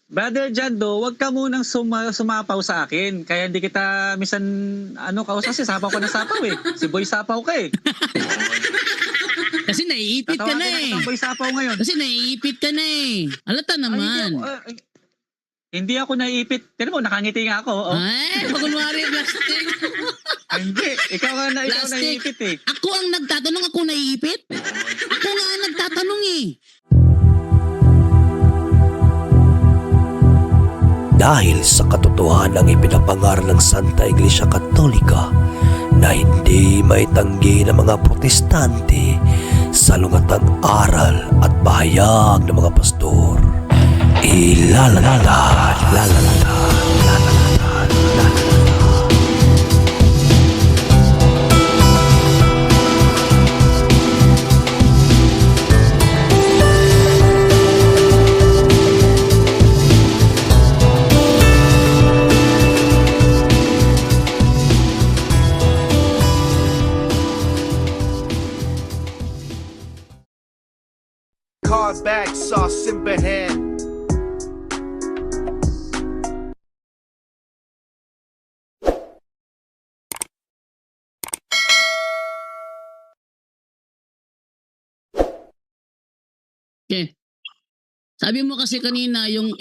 Brother Jando, wag ka munang sumapaw sa akin. Kaya hindi kita minsan kausap kasi sapaw ko na sapaw eh. Si Boy Sapaw ka eh. Kasi naiipit ka na Tatawagin eh. na Boy Sapaw ngayon. Kasi naiipit ka na eh. Halata naman. Hindi ako naiipit. Pero mo, nakangiti nga ako. Oh. Ay, kunwari plastic. Hindi, ikaw na Plastic. naiipit eh. Ako ang nagtatanong, ako naiipit? Ako nga ang nagtatanong eh. Dahil sa katotohanang ipinapangaral ng Santa Iglesia Katolika na hindi maitanggi ng mga protestante sa lungatang aral at bahayag ng mga pastor. Car back, sauce in hand. Okay. Sabi mo kasi kanina, yung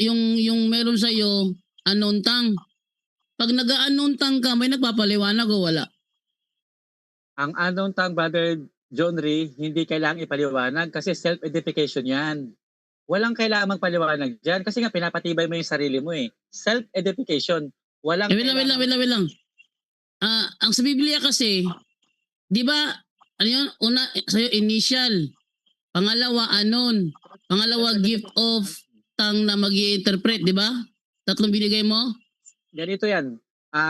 meron sa'yo, anontang. Pag nag-anontang ka, may nagpapaliwanag o wala? Ang anontang Brother John Ray, hindi kailangang ipaliwanag kasi self-edification yan. Walang kailangang magpaliwanag dyan kasi nga pinapatibay mo yung sarili mo eh. Self-edification. Walang Wait lang. Ang sa Biblia kasi, di ba, ano yun? Una, sa'yo initial. Pangalawa, anon. Pangalawa, gift of tongue na mag-i-interpret, di ba? Tatlong binigay mo? Ganito yan.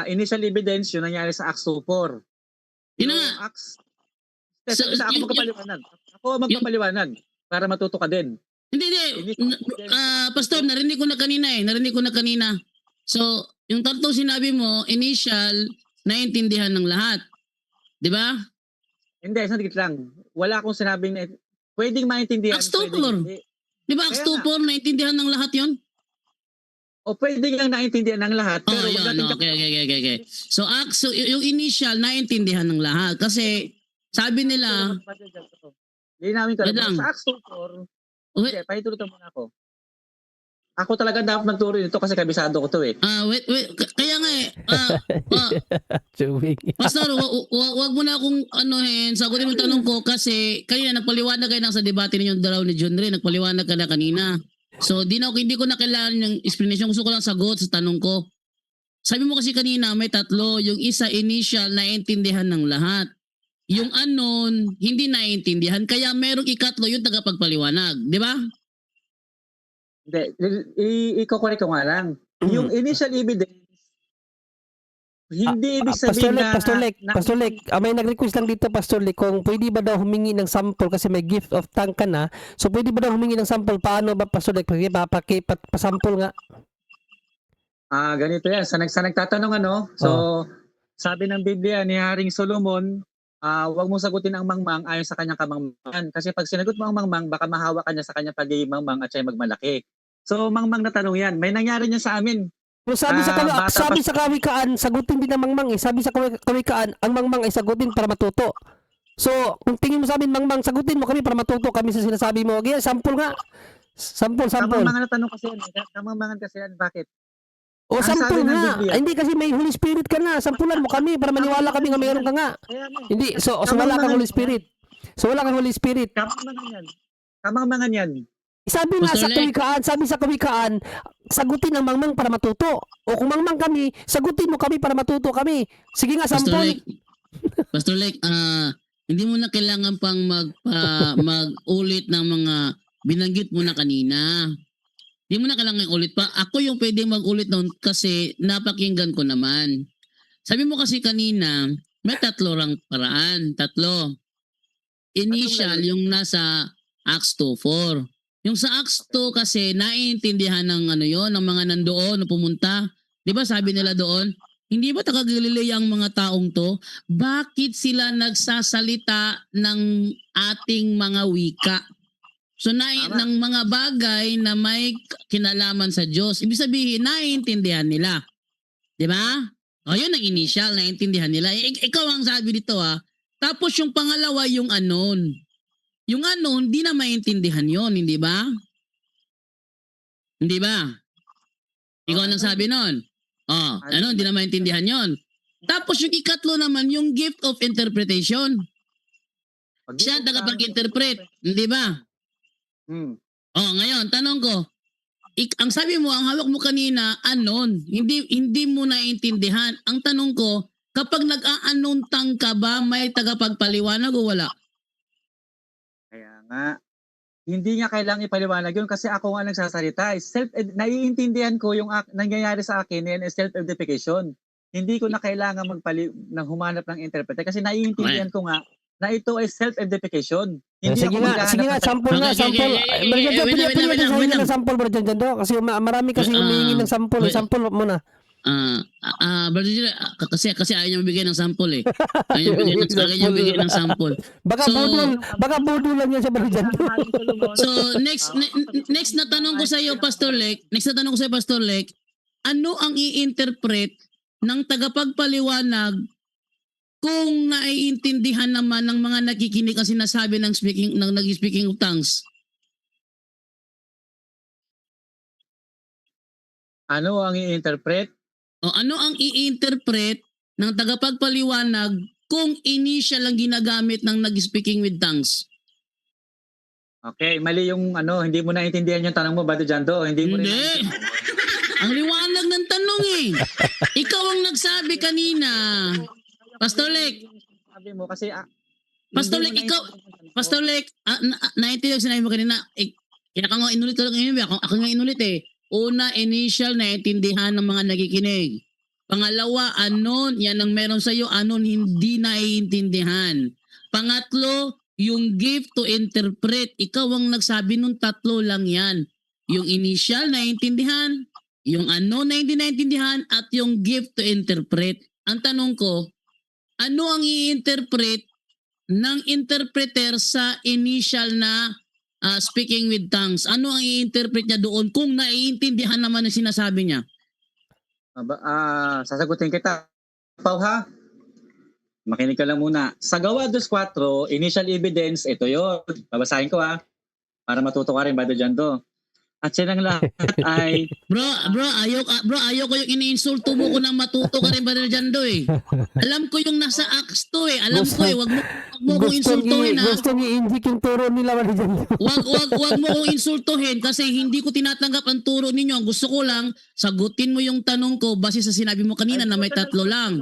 Initial evidence, yun nangyari sa Acts 2:4. Yun na Yung nga. Acts, So, ako magpapaliwanag. Ako magpapaliwanag para matuto ka din. Hindi. Pastor, narinig ko na kanina. So, yung tatlong sinabi mo, initial, naiintindihan ng lahat. Di ba? Hindi, sandali lang. Wala akong sinabing na pwedeng maintindihan. Acts pwedeng 2:4. hindi. Di ba Acts Kaya nga. 2:4, naiintindihan ng lahat yon? O pwede kang naintindihan ng lahat. Pero Oh, wag yun. natin Okay. So, yung initial, naiintindihan ng lahat. Kasi, sabi nila, Linawin ko wait lang. lang. Sa Acts 2:4, wait, hindi, pahintulutan mo na ako. Ako talaga dapat magturo nito kasi kabisado ko to eh. kaya nga eh, Chewing. Pastor, wag mo na akong sagutin yung tanong ko kasi kanina nagpaliwanag kayo sa debate ninyo dalaw ni John Ray, nagpaliwanag ka na kanina. So, hindi ko na kailangan yung explanation, gusto ko lang sagot sa tanong ko. Sabi mo kasi kanina may tatlo, yung isa initial naiintindihan ng lahat. Yung unknown, hindi naiintindihan. Kaya merong ikatlo yung tagapagpaliwanag. Di ba? Hindi, i-correct ko nga lang. Yung initial evidence, hindi ibig sabihin Pastor Lek, may nag-request lang dito, Pastor Lek, kung pwede ba daw humingi ng sample kasi may gift of tongue ka na. So, pwede ba daw humingi ng sample? Paano ba, Pastor Lek? Pasample nga. ganito yan. Sa nagtatanong So, sabi ng Biblia ni Haring Solomon, wag mo sagutin ang mangmang ayon sa kanyang kamangmangan. Kasi pag sinagot mo ang mangmang, baka mahawa ka niya sa kanyang pagiging mangmang at siya magmalaki. So, mangmang na tanong yan. May nangyari niya sa amin. Pero sabi sa kawikaan, sagutin din ang mangmang eh. Sabi sa kawikaan, ang mangmang ay sagutin para matuto. So, kung tingin mo sa amin mangmang, sagutin mo kami para matuto kami sa sinasabi mo. Kaya, sample nga. Sample. Kamangmangan na tanong kasi yan. Kamangmangan kasi yan. Bakit? O, sample sabi ng nga. Biblia. Ay, hindi kasi may Holy Spirit ka nga. Sampulan mo kami para maniwala kami nga mayroon ka nga. Hindi. So wala kang Holy Spirit. Kamangmangan yan. Kamangmangan yan. Sabi nga sa kawikaan, sagutin ang mangmang para matuto. O kung mangmang kami, sagutin mo kami para matuto kami. Sige nga, sample. Pastor Lek, hindi mo na kailangan pang mag-ulit ng mga binanggit mo na kanina. Hindi mo na kailangan ulit pa. Ako yung pwedeng mag-ulit noon kasi napakinggan ko naman. Sabi mo kasi kanina, may tatlo rang paraan. Tatlo. Initial, yung nasa Acts 2:4. Yung sa Acts 2 kasi naiintindihan ng ng mga nandoon na pumunta. 'Di ba sabi nila doon, hindi ba taga-Galilea ang mga taong to? Bakit sila nagsasalita ng ating mga wika? So Tama. ng mga bagay na may kinalaman sa Diyos. Ibig sabihin, naiintindihan nila. Di ba? O yun ang initial, naiintindihan nila. Ikaw ang sabi dito Tapos yung pangalawa, yung unknown. Yung unknown, di na maintindihan yon, hindi ba? Hindi ba? Ikaw ang sabi nun. Hindi na maintindihan yon. Tapos yung ikatlo naman, yung gift of interpretation. Siya ang tagapag-interpret, hindi ba? Ngayon, tanong ko, ang sabi mo, ang hawak mo kanina, unknown. Hindi mo naiintindihan. Ang tanong ko, kapag nag-a-unknown tang ka ba, may tagapagpaliwanag o wala? Kaya nga, hindi nga kailangang ipaliwanag yun kasi ako nga nagsasalita. Naiintindihan ko yung nangyayari sa akin yan is self-edification. Hindi ko na kailangan humanap ng interpreter kasi naiintindihan ko nga na ito ay self-edification. Hindi Sige nga, sample nga, sample. Pwede ng sample, Brother Jando, kasi marami kasi humihingi ng sample. Sample muna. Brother, kasi ayaw niya mabigay ng sample eh. Ayaw niya mabigay ng sample. Baka bodo lang yan sa Brother Jando. So, next na tanong ko sa iyo, Pastor Lek, ano ang i-interpret ng tagapagpaliwanag kung naiintindihan naman ng mga nakikinig ang sinasabi ng nag-speaking of tongues? Ano ang i-interpret? Ano ang i-interpret ng tagapagpaliwanag kung initial ang ginagamit ng nag-speaking with tongues? Okay, mali yung hindi mo naintindihan yung tanong mo, Brother Jando. Hindi mo rin Ang liwanag ng tanong eh. Ikaw ang nagsabi kanina. Pastor Lek. Sabi mo kasi Pastor Lek, Pastor Lek, naintindihan sinabi mo kanina. Kaya ka nga inulit ko lang ngayon. Ako nga inulit eh. Una, initial, naintindihan ng mga nakikinig. Pangalawa, unknown, yan ang meron sa iyo, unknown, hindi naiintindihan. Pangatlo, yung gift to interpret. Ikaw ang nagsabi nung tatlo lang yan. Yung initial, naiintindihan. Yung unknown na hindi naiintindihan. At yung gift to interpret. Ang tanong ko, ano ang i-interpret ng interpreter sa initial na speaking with tongues? Ano ang i-interpret niya doon kung naiintindihan naman ang sinasabi niya? Sasagutin kita. Pau ha? Makinig ka lang muna. Sa Gawa 2:4, initial evidence, ito yun. Babasahin ko para matuto ka rin, Brother Jando. At silang lahat ay... Bro, ayaw ko yung iniinsulto mo ko nang matuto ka rin, Brother Jando eh. Alam ko yung nasa Acts to eh. Alam ko eh, wag mo kong insultuhin ha. Gusto ni-inject yung turo nila, Brother Jando. Wag mo kong insultuhin kasi hindi ko tinatanggap ang turo ninyo. Ang gusto ko lang, sagutin mo yung tanong ko base sa sinabi mo kanina na may tatlo lang.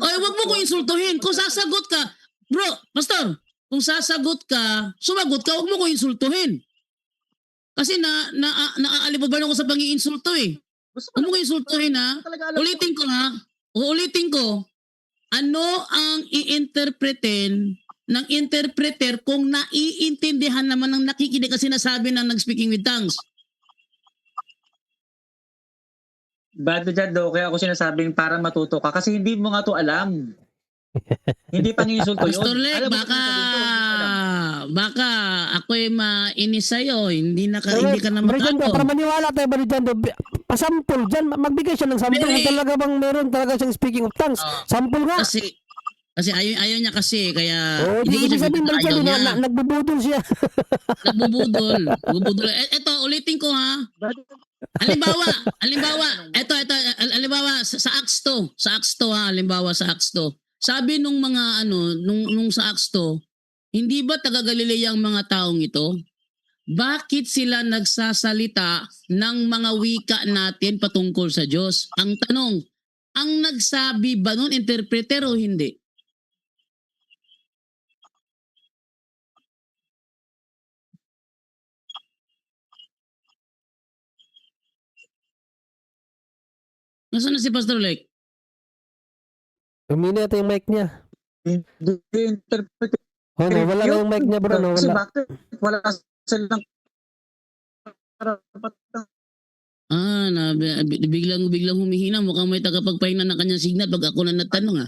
Ay, wag mo kong insultuhin. Kung sasagot ka, bro, pastor, kung sasagot ka, sumagot ka, wag mo kong insultuhin. Kasi naaalibabal ako sa pang-iinsulto eh. Huwag mo ko insultuhin ha. Uulitin ko. Ano ang i-interpretin ng interpreter kung naiintindihan naman ng nakikinig kasi sinasabi ng nag-speaking with tongues? Brother Jando, kaya ako sinasabing para matuto ka kasi hindi mo nga to alam. Hindi pang insulto yun. Pastor Lek, baka ako'y mainis sa'yo. Hindi ka na makato. Para maniwala tayo, Brother Jando, pasampol dyan, magbigay siya ng sample. Kung talaga bang meron talaga siyang speaking of tongues. Sample nga. Kasi ayaw niya kasi, kaya... Di ibig sabihin, Brother Jando, nagbubudol siya. Nagbubudol. Eto, ulitin ko ha. Halimbawa, sa Acts 2 ha, halimbawa sa Acts 2. Sabi nung mga nung sa Acts 2, hindi ba taga-Galilea ang mga taong ito? Bakit sila nagsasalita ng mga wika natin patungkol sa Diyos? Ang tanong, ang nagsabi ba nun interpreter o hindi? Nasaan na si Pastor Lek? Humina ito yung mic niya. Hindi interpret. Wala na yung mic niya, bro. Kasi bakit? Wala silang biglang humihina. Mukhang may tagapagpahinga ng kanyang signal pag ako na natanong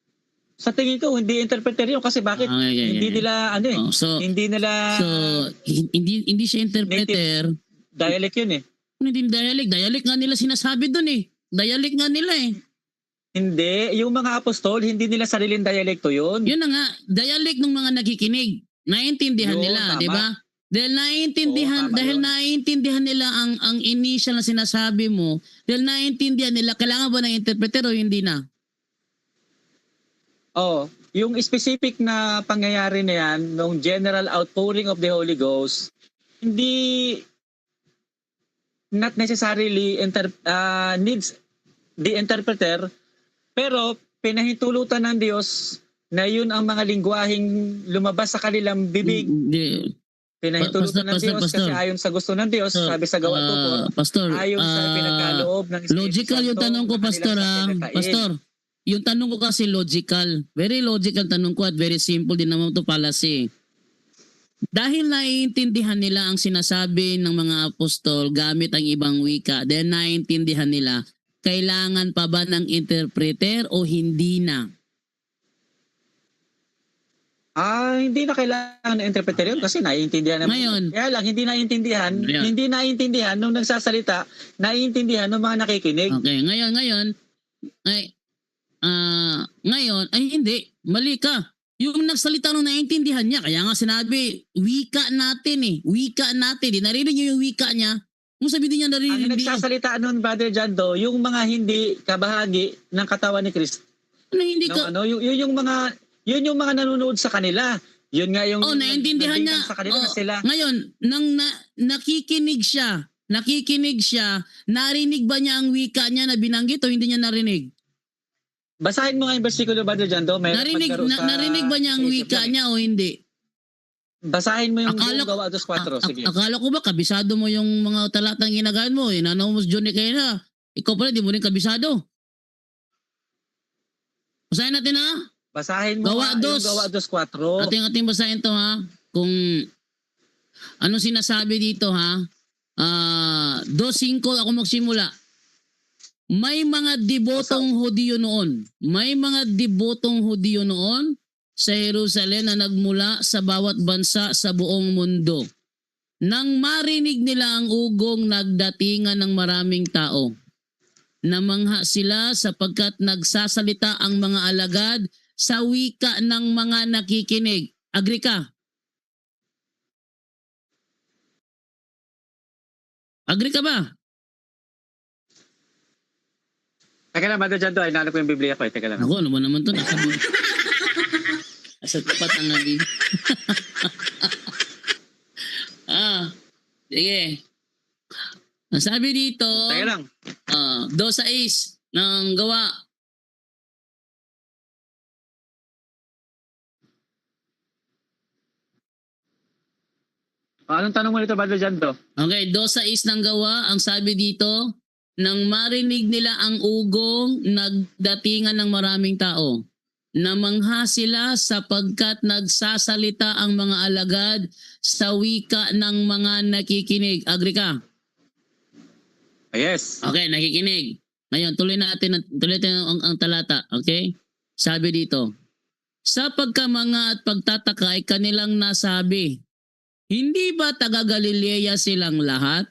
Sa tingin ko, hindi interpreter yun. Kasi bakit? Okay. Hindi nila, ano eh. Oh, so Hindi nila hindi siya interpreter. dialect yun eh. Hindi dialect nga nila sinasabi doon eh. Dialect nga nila eh. Hindi. Yung mga apostol, hindi nila sariling dialekto yun. Yun na nga, dialect ng mga nakikinig. Naiintindihan Yun, nila, tama. di ba? Dahil Oo, tama yun. naiintindihan nila ang initial na sinasabi mo, dahil naiintindihan nila, kailangan ba ng interpreter o hindi na? Oh, yung specific na pangyayari na yan, nung general outpouring of the Holy Ghost, hindi not necessarily needs the interpreter, pero pinahintulutan ng Diyos na yun ang mga lingwaheng lumabas sa kanilang bibig. Hindi. Pinahintulutan ng Diyos kasi ayon sa gusto ng Diyos, sabi sa gawa 2:4, Pastor, ayon sa pinagkaloob ng Espiritu logical yung Santo tanong ko, na Pastor. kanilang sakinakain. Pastor, yung tanong ko kasi logical. Very logical tanong ko at very simple din naman ito fallacy. Dahil naiintindihan nila ang sinasabi ng mga apostol gamit ang ibang wika, then naiintindihan nila, kailangan pa ba ng interpreter o hindi na? Hindi na kailangan ng interpreter yun kasi naiintindihan naman. Ngayon. Kaya lang, Ngayon. hindi naiintindihan nung nagsasalita, naiintindihan ng mga nakikinig. Okay, ngayon ay hindi, mali ka. Yung nagsalita nung naiintindihan niya, kaya nga sinabi, wika natin. Di narinig niyo yung wika niya. Kung sabihin niya Ang narinig, hindi. nagsasalita nun, Brother Jando, yung mga hindi kabahagi ng katawan ni Kristo. Ano hindi ka? Yun yung mga nanonood sa kanila. Yun nga yung naiintindihan niya. sa kanila na sila. Ngayon, nakikinig siya, narinig ba niya ang wika niya na binanggit o hindi niya narinig? Basahin mo nga yung versikulo, Brother Jando. Narinig ba niya ang wika niya o hindi? Basahin mo yung Akala buong gawa 2:4. Sige. Akala ko ba kabisado mo yung mga talatang ginagaan mo? Nanaw mo si Johnny kayo na. Ikaw pala, di mo rin kabisado. Basahin natin ha. Basahin mo Gawa yung gawa 2:4. Ating basahin to ha. Kung ano sinasabi dito ha. 2:5 ako magsimula. May mga debotong Hudiyo noon sa Jerusalem na nagmula sa bawat bansa sa buong mundo. Nang marinig nila ang ugong nagdatingan ng maraming tao, namangha sila sapagkat nagsasalita ang mga alagad sa wika ng mga nakikinig. Agree ka? Agree ka ba? Teka lang, Brother Jando, ay nalap ko yung Biblia ko. Teka lang. Ako, ano ba naman to? Asa tapat ang nabi. Sige. Sabi dito, Teka lang. 2:6 ng gawa. Anong tanong mo nito, Brother Jando? Okay, 2:6 ng gawa. Ang sabi dito, nang marinig nila ang ugong, nagdatingan ng maraming tao. Namangha sila sapagkat nagsasalita ang mga alagad sa wika ng mga nakikinig. Agree ka? Yes. Okay, nakikinig. Ngayon, tuloy natin ang talata. Okay? Sabi dito, sa pagkamanga at pagtataka ay kanilang nasabi, hindi ba taga Galilea silang lahat?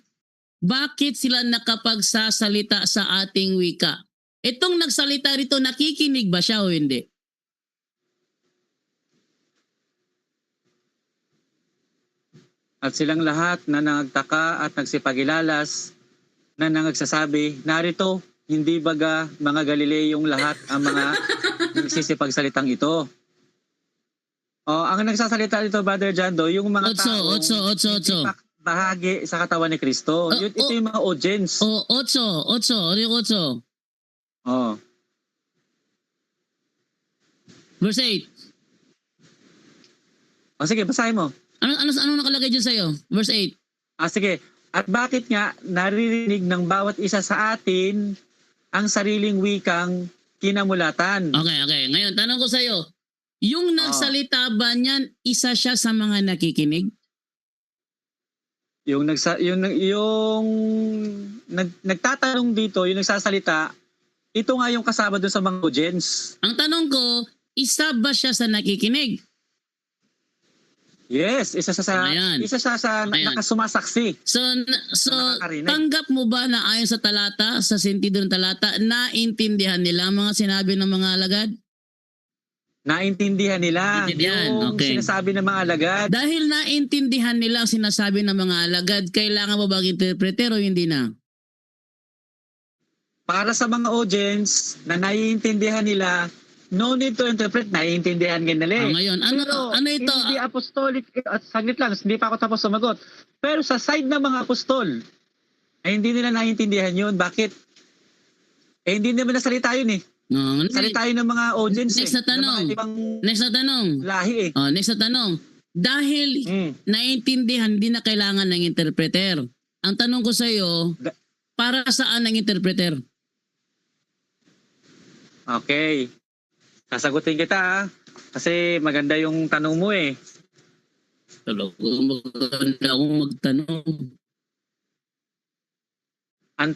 Bakit sila nakapagsasalita sa ating wika? Itong nagsalita rito, nakikinig ba siya o hindi? At silang lahat na nagtaka at nagsipagilalas na nagsasabi, narito, hindi baga mga Galileyong lahat ang mga nagsisipagsalitang ito. Ang nagsasalita dito, Brother Jando, yung mga tao Otso. bahagi sa katawan ni Kristo. Ito yung mga audience. Otso. Ano yung otso? Verse 8. Sige, basahin mo. Ano nakalagay dyan sa'yo? Verse 8. Sige. At bakit nga naririnig ng bawat isa sa atin ang sariling wikang kinamulatan? Okay. Ngayon, tanong ko sa'yo, yung nagsalita ba niyan, isa siya sa mga nakikinig? Yung nagtatanong dito, yung nagsasalita, ito nga yung kasama doon sa mga audience. Ang tanong ko, isa ba siya sa nakikinig? Yes, isa sa Ayan. Ayan. nakasumasaksi. So Nakakarinig. tanggap mo ba na ayon sa talata, sa sentido ng talata, naintindihan nila ang mga sinabi ng mga alagad? Naintindihan nila Naintindihan, yung okay. sinasabi ng mga alagad. Dahil naintindihan nila ang sinasabi ng mga alagad, kailangan mo bang interpreter o hindi na? Para sa mga audience na naiintindihan nila, no need to interpret, naiintindihan din nila. Ngayon, Pero ano ito? Hindi apostolic, at saglit lang, hindi pa ako tapos sumagot. Pero sa side ng mga apostol, ay hindi nila naiintindihan yun. Bakit? Hindi naman nasalita yun eh. No, Salita yun ng mga audience Next na eh. Ng tanong. mga ibang next na tanong. lahi eh. Next na tanong. Dahil naiintindihan, hindi na kailangan ng interpreter. Ang tanong ko sa iyo, Da- para saan ang interpreter? Okay. Sasagutin kita ah. Kasi maganda yung tanong mo eh. Maganda akong magtanong. And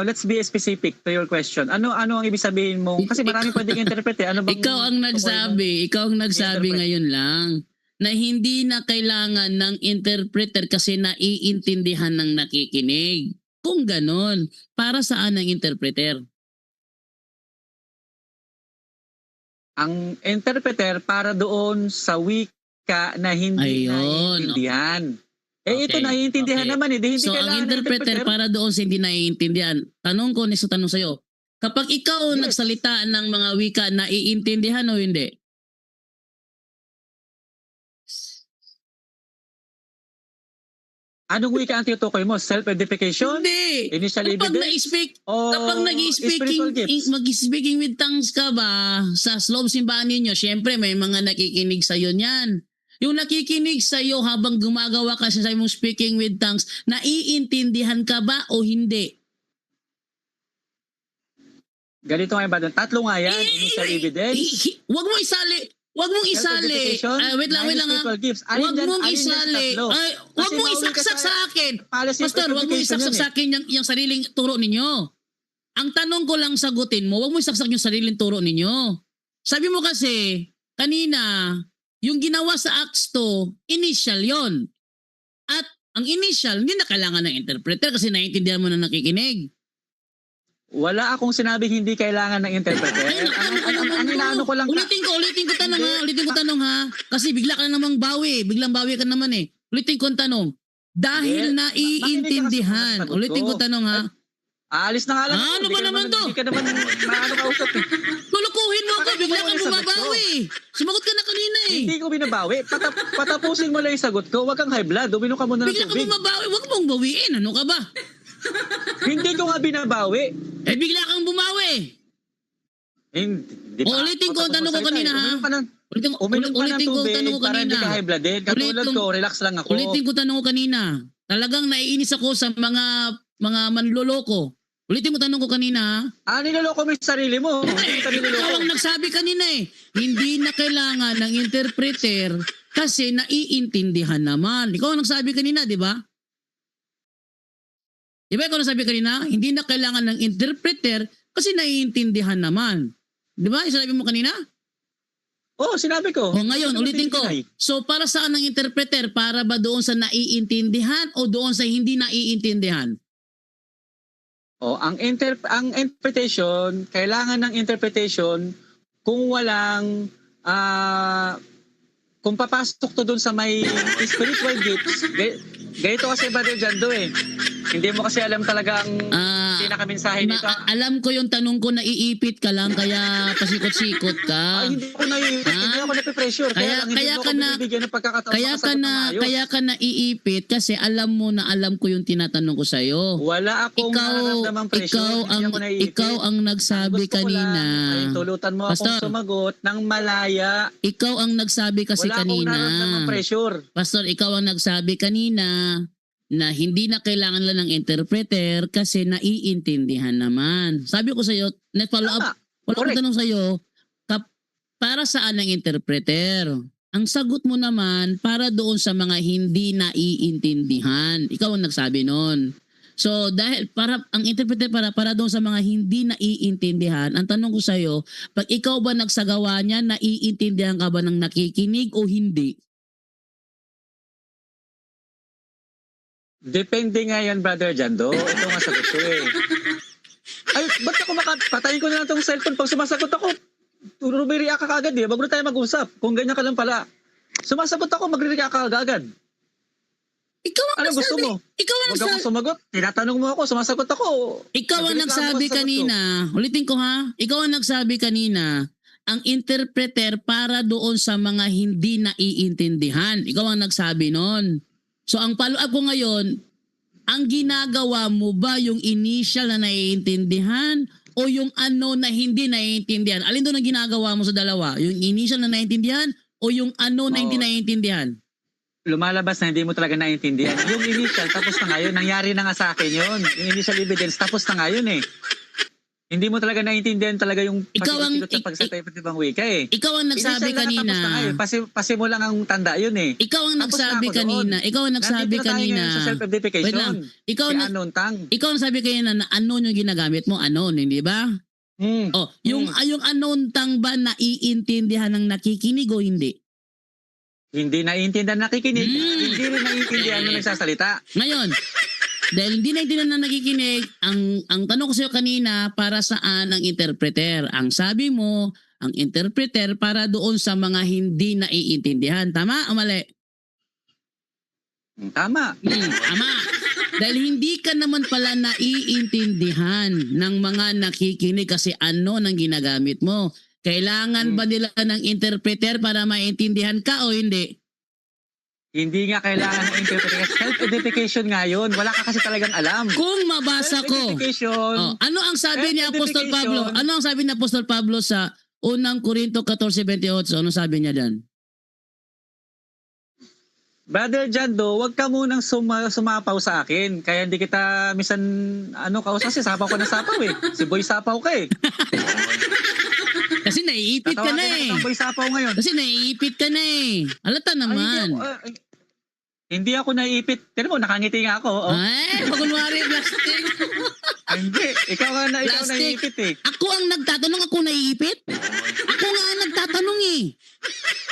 let's be specific to your question. Ano ang ibig sabihin mo? Kasi marami pwedeng interpret eh. Ano bang Ikaw ang nagsabi i-interpret? ngayon lang na hindi na kailangan ng interpreter kasi naiintindihan ng nakikinig. Kung ganon, para saan ang interpreter? Ang interpreter para doon sa wika na hindi Ayun. naiintindihan. Ito Okay, naiintindihan okay. naman eh. Di hindi So ang kailangan ng interpreter para doon sa hindi naiintindihan. Tanong ko, next na tanong sa'yo. Kapag ikaw Yes. nagsalita ng mga wika, naiintindihan o hindi? Anong wika ang tinutukoy mo? Self-edification? Hindi. Initial Kapag evidence? na-speak, O kapag spiritual gifts? mag-speaking with tongues ka ba sa loob simbahan ninyo, syempre may mga nakikinig sa iyo niyan. Yung nakikinig sa iyo habang gumagawa ka sa mong speaking with tongues, naiintindihan ka ba o hindi? Ganito nga ba doon? Tatlo nga yan. Initial evidence. Wag mo isali. Wag mong isali. Self-edification, Wait lang ha. spiritual gifts. Wag mong isali. Ay, wag Kasi mong mauwi ka isaksak sa sa akin. policy of Pastor, wag mong edification isaksak yan sa akin yung sariling turo ninyo. Ang tanong ko lang sagutin mo, wag mo isaksak yung sariling turo ninyo. Sabi mo kasi, kanina, yung ginawa sa Acts 2, initial yon. At ang initial, hindi na kailangan ng interpreter kasi naiintindihan mo na nakikinig. Wala akong sinabing hindi kailangan ng interpreter. Ang inaano ko lang Ulitin ko tanong ha. Kasi bigla ka na namang bawi. Biglang bawi ka naman eh. Ulitin ko ang tanong. Dahil Hindi. naiintindihan. Makinig ka kasi sa Ulitin ko sagot ko. tanong ha. Aalis na nga lang. Ano Hindi ba ka naman to? Hindi ka naman maano kausap eh. Lulukuhin mo ako. Bakit Bigla mo kang yung sagot bumabawi. Sumagot ka na kanina eh. Hindi ko binabawi. Patapusin mo lang yung sagot ko. Huwag kang high blood. Uminom ka muna ng Bigla ka tubig. bumabawi. Huwag mong bawiin. Ano ka ba? Hindi ko nga binabawi. Bigla kang bumawi. Hindi pa. Ulitin ko ang tanong ko kanina ha. Uminom ka ng Ulitin ko ang tubig tanong ko para hindi kanina. ka high blooded. Katulad ko, relax lang ako. Ulitin ko tanong ko kanina. Talagang naiinis ako sa mga manloloko. Ulitin ko tanong ko kanina. Niloloko mo yung sarili mo. Hindi ka niloloko. Ikaw ang nagsabi kanina eh. Hindi na kailangan ng interpreter kasi naiintindihan naman. Ikaw ang nagsabi kanina, di ba? Di ba ikaw ang nagsabi kanina? Hindi na kailangan ng interpreter kasi naiintindihan naman. Di ba? Sinabi mo kanina? Oo, sinabi ko. O ngayon, ulitin ko. So para saan ang interpreter? Para ba doon sa naiintindihan o doon sa hindi naiintindihan? Ang interpretation, kailangan ng interpretation kung walang kung papasok to doon sa may spiritual gifts. Ganito kasi Brother Jando eh. Hindi mo kasi alam talagang pinakamensahe nito. Alam ko yung tanong ko, naiipit ka lang kaya pasikot-sikot ka. Hindi ako hindi ako nape-pressure. Kaya lang hindi mo ako binibigyan ng pagkakataon makasagot ng maayos. Kaya ka naiipit kasi alam mo na alam ko yung tinatanong ko sa'yo. Wala akong nararamdamang pressure. Ikaw ang nagsabi kanina. Ay, tulutan mo akong sumagot ng malaya. Ikaw ang nagsabi kasi Wala kanina. akong nararamdamang pressure. Pastor, ikaw ang nagsabi kanina na hindi na kailangan lang ng interpreter kasi naiintindihan naman. Sabi ko sa iyo, follow up, wala akong tanong sa iyo, para saan ang interpreter? Ang sagot mo naman para doon sa mga hindi naiintindihan. Ikaw ang nagsabi noon. So dahil ang interpreter para doon sa mga hindi naiintindihan, ang tanong ko sa iyo, pag ikaw ba nagsagawa niya, naiintindihan ka ba ng nakikinig o hindi? Depende nga yan, Brother Jando. Ito nga sagot ko eh. Ay, ba't ako patayin ko na lang itong cellphone pag sumasagot ako? Rumireact ka agad eh. Bago na tayo mag-usap. Kung ganyan ka lang pala. Sumasagot ako, magre-react ka agad. Ikaw ang Ano gusto nagsabi. mo? Ikaw ang Huwag ako nagsabi. sumagot. Tinatanong mo ako, sumasagot ako. Ikaw ang Nagreklamo nagsabi ka sa sagot kanina, ulitin ko ha, ikaw ang nagsabi kanina, ang interpreter para doon sa mga hindi naiintindihan. Ikaw ang nagsabi nun. So ang follow-up ko ngayon, ang ginagawa mo ba yung initial na naiintindihan o yung ano na hindi naiintindihan? Alin doon ang ginagawa mo sa dalawa? Yung initial na naiintindihan o yung ano na hindi naiintindihan? Lumalabas na hindi mo talaga naiintindihan. Yung initial, tapos na nga yun. Nangyari na nga sa akin yun. Yung initial evidence, tapos na nga yun eh. Hindi mo talaga naiintindihan talaga yung pagsisikot sa pagsalita ng ibang wika eh. Ikaw ang nagsabi Initial kanina. tapos na nga eh. Pasi mo lang ang tanda yun eh. Ikaw ang Tapos na nagsabi ako doon. kanina. Ikaw ang nagsabi Nandito na tayo kanina. ngayon sa self-edification. Wait lang. Ikaw Si na, Anon Tang. ikaw ang sabi kanina na anon yung ginagamit mo, anon, hindi ba? Oh, yung anon tang ba naiintindihan ng nakikinig o hindi? Hindi naiintindihan nakikinig. Hindi rin naiintindihan na nagsasalita. Ngayon, dahil hindi naiintindihan na nakikinig, ang tanong ko sa iyo kanina, para saan ang interpreter? Ang sabi mo, ang interpreter para doon sa mga hindi naiintindihan. Tama o mali? Tama. Tama. Dahil hindi ka naman pala naiintindihan ng mga nakikinig kasi ano nang ginagamit mo. Kailangan ba nila ng interpreter para maintindihan ka o hindi? Hindi nga kailangan ng interpretation. Self-edification nga yun. Wala ka kasi talagang alam. Kung mabasa ko, Self-edification. ano ang sabi ni Apostol Self-edification. Pablo? Ano ang sabi ni Apostol Pablo sa unang Korinto 14:28? Ano sabi niya diyan? Brother Jando, wag ka munang sumapaw sa akin. Kaya hindi kita misan kausap kasi sapaw ko na sapaw eh. Si Boy sapaw ka eh. Kasi naiipit ka na eh. Tatawagin Boy sapaw ngayon. Kasi naiipit ka na eh. Alata naman. Hindi ako naiipit. Pero mo, nakangiti nga ako. Oh. Ay, pagunwari plastic. Hindi. Ikaw Plastic. naiipit eh. Ako ang nagtatanong, ako naiipit? Ako nga ang nagtatanong eh.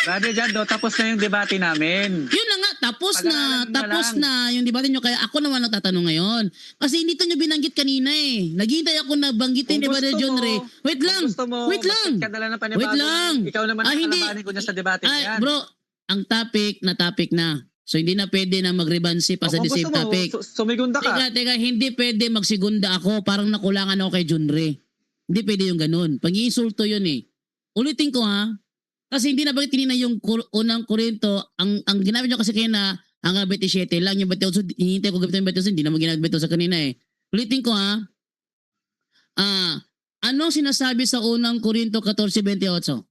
Brother Jando, tapos na yung debate namin. Yun na nga, tapos Pag-aaralan mo na tapos lang. na yung debate nyo. Kaya ako naman nagtatanong ngayon. Kasi hindi to nyo binanggit kanina eh. Naghihintay ako na banggitin ni Brother John Ray. Wait lang, wait lang. Ka na lang ng panibago. Wait lang. Ikaw naman ang Hindi. kalabanin ko niya sa debate Ay, yan. bro, ang topic na. So hindi na pwede na magrebansi pa sa Kung the same gusto mo, topic. sumigunda ka. Teka, hindi pwede magsigunda ako. Parang nakulangan ako kay John Ray. Hindi pwede yung ganun. Pag-iinsulto yun eh. Ulitin ko ha. Kasi hindi na bakit tinina yung unang Korinto. Ang ginamit nyo kasi kaya ang 27 lang. Yung 28, hinihintay ko gamitin yung 28, hindi naman ginamit sa kanina eh. Ulitin ko ha. Anong sinasabi sa unang Korinto 14:28?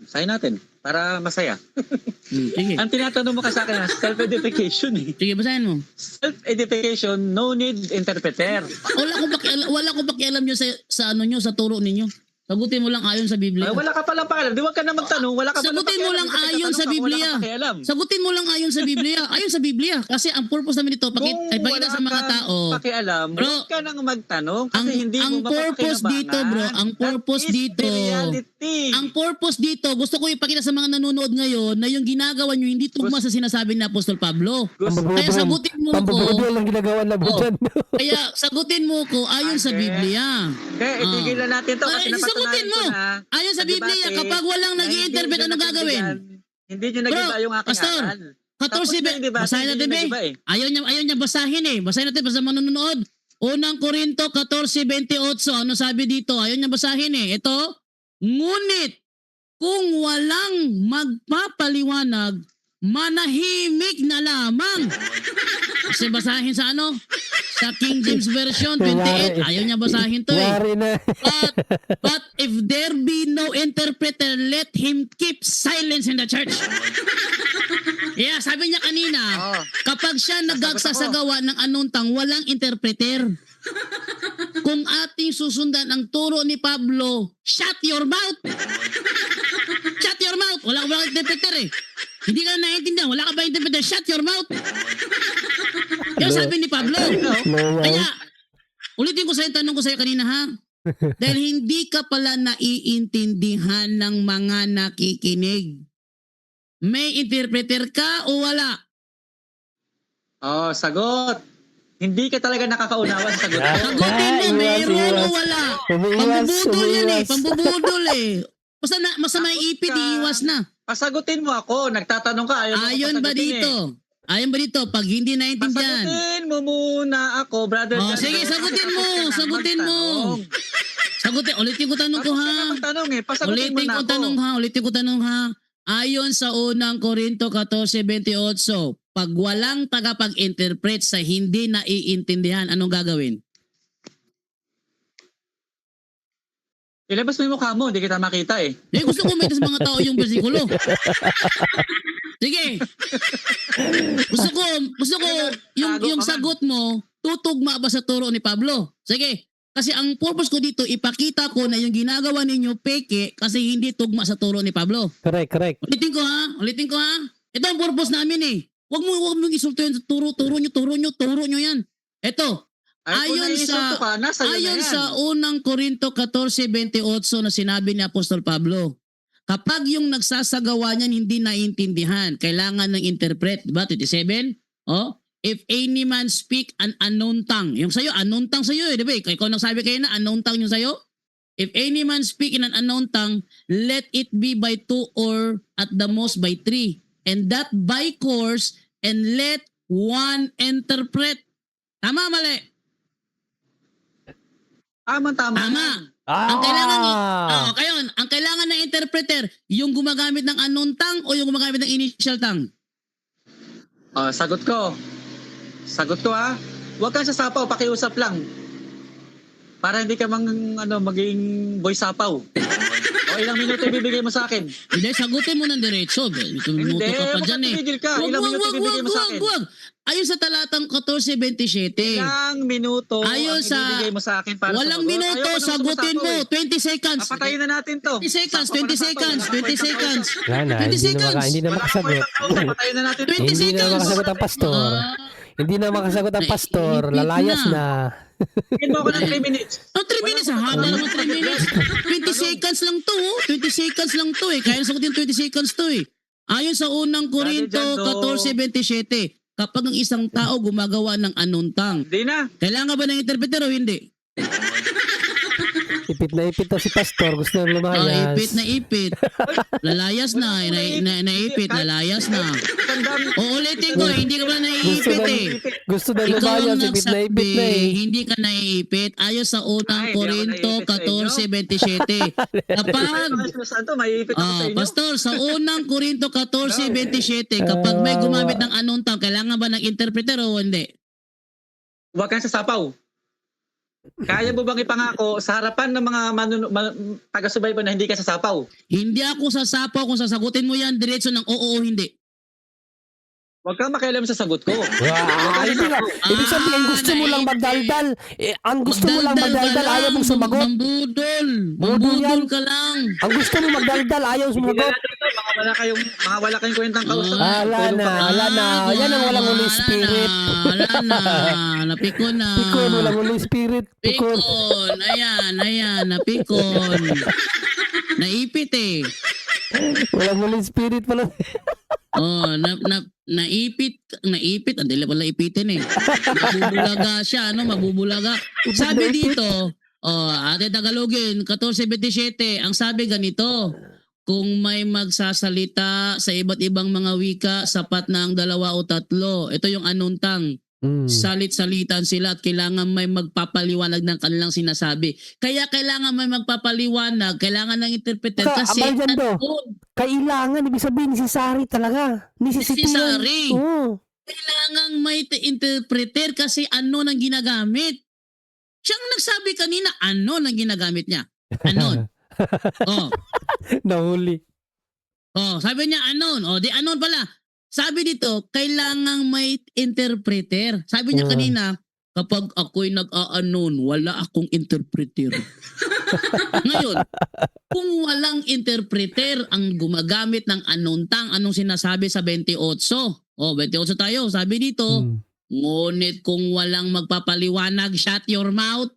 Sayin natin, para masaya. Sige. Ang tinatanong mo kasi sa akin, self-edification eh. Sige, basahin mo. Self-edification, no need interpreter. Wala ko pakialam nyo sa ano nyo, sa turo ninyo. Sagutin mo lang ayon sa Biblia. Ay, wala ka palang pakialam. Di wag ka na magtanong. Wala ka palang Sagutin mo lang Kasi ayon sa tatanong ka, Biblia. Wala ka pakialam. Sagutin mo lang ayon sa Biblia. Ayon sa Biblia. Kasi ang purpose namin ito, pakita sa mga tao. Pakialam, Bro, huwag ka nang magtanong kasi hindi ang mo purpose dito, bro, ang purpose That is dito, the reality. ang purpose dito, gusto ko ipakita sa mga nanonood ngayon na yung ginagawa nyo hindi tugma sa sinasabi ni Apostol Pablo. Kaya sagutin mo ko. Pambubudol ang ginagawa na Oh. dyan. Kaya sagutin mo ko ayon sa Biblia. Okay, itigilan natin to kasi Ay, sagutin napatunayan mo. ko na. Ayon sa Biblia, kapag walang na nag-i-interpret, hindi ano nyo gagawin? Hindi nyo nag-iba yung aking Pastor, aral. 14, basahin natin, be. Ayaw niya basahin eh. Basahin natin para sa manonood. Unang Korinto 14:28. Ano sabi dito? Ayaw niya basahin eh. Ito, ngunit kung walang magpapaliwanag, manahimik na lamang. Kasi basahin sa ano? Sa King James Version 28. Ayaw niya basahin to eh. Wari na. But if there be no interpreter, let him keep silence in the church. Yeah, sabi niya kanina, kapag siya nagagsasagawa ng anuntang walang interpreter, kung ating susundan ang turo ni Pablo, shut your mouth! Shut your mouth! Walang interpreter eh. Hindi ka naiintindihan. Wala ka ba interpreter? Shut your mouth. Kaya sabi ni Pablo. No, Kaya, ulitin ko sa'yo, tanong ko sa'yo kanina ha. Dahil hindi ka pala naiintindihan ng mga nakikinig. May interpreter ka o wala? Oh, sagot. Hindi ka talaga nakakaunawa sa sagot ko. Sagutin mo, meron o wala? Pambubudol yan eh, pambubudol eh. Basta may ipit, iiwas na. Pasagutin mo ako. Nagtatanong ka. Ayon ba dito? Ayon ba dito? Pag hindi naintindihan. Pasagutin mo muna ako, brother. Oh, sige, sagutin mo. Sagutin mo. Sagutin. Ulitin ko tanong ko ha. Tanong eh. Pasagutin mo Ulitin na ko ako. tanong ha. Ulitin ko tanong ha. Ayon sa unang Korinto 14:28, pag walang tagapag-interpret sa hindi naiintindihan, anong gagawin? Ilabas mo yung mukha mo. Hindi kita makita eh. Gusto ko may sa mga tao yung bersikulo. Sige. Gusto ko yung sagot mo tutugma ba sa turo ni Pablo? Sige. Kasi ang purpose ko dito, ipakita ko na yung ginagawa ninyo peke kasi hindi tugma sa turo ni Pablo. Correct. Ulitin ko ha. Ito ang purpose namin eh. Huwag mo isulto yan sa turo nyo yan. Ito, ayon sa unang Korinto 14:28 na sinabi ni Apostol Pablo, kapag yung nagsasagawa niyan hindi naiintindihan, kailangan ng interpret, diba? 27? Oh, if any man speak an unknown tongue. Yung sa'yo, unknown tongue sa'yo eh, diba? Ikaw nagsabi kayo na unknown tongue yung sa'yo. If any man speak in an unknown tongue, let it be by 2 or at the most by 3. And that by course, and let one interpret. Tama, mali? Tama. Ang kailangan ang kailangan ng interpreter, yung gumagamit ng unknown tongue o yung gumagamit ng initial tongue? Sagot ko ha. Huwag kang sasapaw, pakiusap lang. Para hindi ka maging boy sapaw. O ilang minuto ibibigay mo sa akin? Hindi, sagutin mo ng diretso. Minuto ka pa dyan eh. Tumigil ka. Ilang minuto ibibigay mo sa akin? Wag. Ayon sa talatang 14:27. Ilang minuto Ayon ang sa ibibigay mo sa akin para walang sumagot? minuto, Ayoko nang sagutin mo. sumasapaw 20 seconds. Papatayin na natin to. 20 seconds, 20 seconds, 20 seconds. Wala na, 20 seconds. hindi na makasagot. Papatayin na natin to. 20 Hindi na seconds. makasagot ang pastor. Hindi na makasagot ang pastor. Naipit Lalayas na. na. Bigyan mo ako ng 3 minutes. 3 minutes, haba naman 3 minutes. 20 seconds lang to, 20 seconds lang to eh. Kaya sagutin 20 seconds to eh. Ayon sa unang Korinto 14:27, kapag ang isang tao gumagawa ng unknown tongue, Hindi na. kailangan ba ng interpreter o hindi? Ipit na ipit to si pastor. Gusto na lumayas. Ipit na ipit. Lalayas na, naipit, lalayas na. Uulitin ko, hindi ka ba naiipit eh. Gusto na Ikaw lumayas. ang Ipit na ipit na nagsabi, eh. hindi ka naiipit. Ayon sa unang Ay, hindi ako Korinto naiipit sa 14:27. Kapag Santo, maiipit ako sa inyo. Pastor, sa unang Korinto 14:27, kapag may gumamit ng anong tongue, kailangan ba ng interpreter o hindi? Huwag kang sasapaw. Kaya mo bang ipangako sa harapan ng mga taga-subaybay na hindi ka sasapaw? Hindi ako sasapaw kung sasagutin mo yan diretso ng oo o hindi. Huwag kang makialam sa sagot ko. Hindi na. Ibig sabihin, gusto mo lang magdaldal. Ang gusto mo lang magdaldal, ayaw mong sumagot. Mambudol ka lang. Ang gusto mo magdaldal, ayaw sumagot. Mga wala kayong kwentang kausap. Ala na. Yan ang walang Holy Spirit. Wala na. Napikon na. Pikon, walang Holy Spirit. Pikon. Pikon. Ayan. Napikon. Naipit eh. Walang Holy Spirit pala. Naipit. Ang dila pala ipitin eh. Mabubulaga siya, mabubulaga. Sabi dito, Ate Tagalogin, 14:27, ang sabi ganito, kung may magsasalita sa iba't ibang mga wika, sapat na ang 2 o 3. Ito yung unknown tongue. Salit-salitan sila at kailangan may magpapaliwanag ng kanilang sinasabi. Kaya kailangan may magpapaliwanag, kailangan ng interpreter kasi Kailangan, ibig sabihin, necessary talaga. Necessary. Oo. Kailangan may interpreter kasi ano nang ginagamit. Siyang nagsabi kanina, ano nang ginagamit niya? Anon. Nahuli. Sabi niya anon. Di anon pala. Sabi dito, kailangang may interpreter. Sabi niya kanina, kapag ako'y nag-a-anon, wala akong interpreter. Ngayon, kung walang interpreter ang gumagamit ng anuntang, anong sinasabi sa 28? O, 28 tayo. Sabi dito, Hmm. ngunit kung walang magpapaliwanag, shut your mouth.